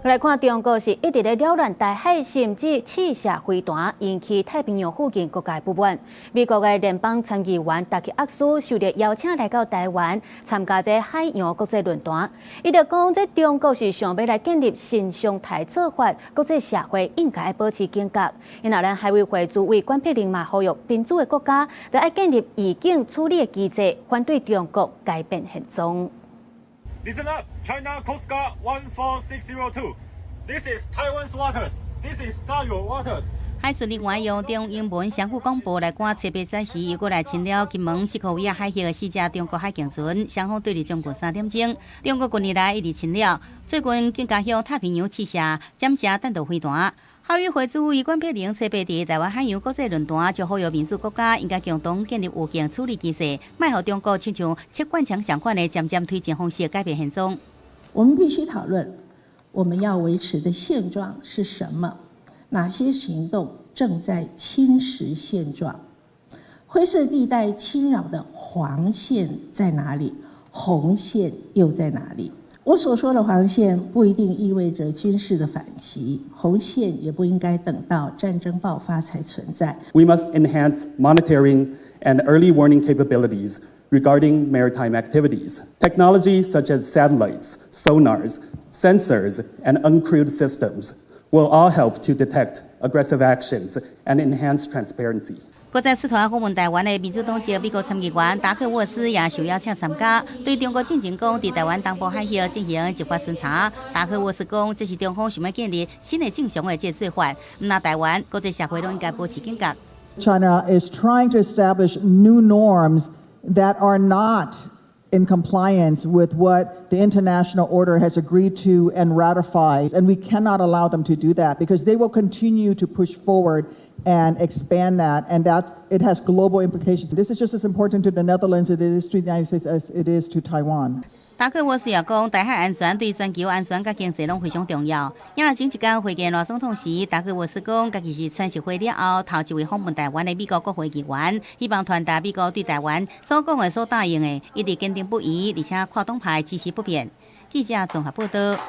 來看中國是一直在擾亂台海，甚至試射飛彈，引起太平洋附近國家不滿。美國的聯邦參議員達克厄斯受到邀請來到台灣參加這海洋國際論壇。伊就講，這中國是想要來建立新相台做法，國際社會應該保持警覺。因後，咱海委會主委關佩玲嘛呼籲民主的國家，就要建立預警處理的機制，反對中國改變現狀。Listen up, China Coast Guard 14602. This is Taiwan's waters. This is Dayuo waters. 海巡人員用中英文相互廣播來趕設備災時，又過來侵了金門、西科維亞海峽的4隻中國海警船，雙方對峙將近3點鐘。中國近年來一直侵了，最近更加向太平洋試射潛射彈道飛彈。海委會主委關佩玲設備在台灣海洋國際論壇，就呼籲民主國家應該共同建立預警處理機制，莫讓中國親像切灌牆相款的漸漸推進方式改變現狀。我們必須討論，我們要維持的現狀是什麼？哪些行動正在侵蝕現狀？灰色地帶侵擾的黃線在哪裡？紅線又在哪裡？我所說的黃線不一定意味着軍事的反擊，紅線也不應該等到戰爭爆發才存在。We must enhance monitoring and early warning capabilities regarding maritime activities. Technology such as satellites, sonars, sensors, and uncrewed systems will all help to detect aggressive actions and enhance transparency. 國際社團訪問台灣的民主黨籍美國參議員達克沃斯也受邀請參加，對中國進行講在台灣東部海峽進行執法巡查。達克沃斯講，這是中方想要建立新的正常的這做法，那台灣國際社會都應該保持警覺。China is trying to establish new norms that are not in compliance with what the international order has agreed to and ratified, and we cannot allow them to do that because they will continue to push forward and expand that, and it has global implications. This is just as important to the Netherlands as it is to the United States as it is to Taiwan. 達克沃斯也講，台海安全對全球安全和經濟攏非常重要。因為前一天會見賴總統時，達克沃斯講，家己是川習會了後頭一位訪問台灣的美國國會議員，希望傳達美國對台灣所講的、所答應的，一直堅定不移，而且跨黨派支持不變。記者綜合報道。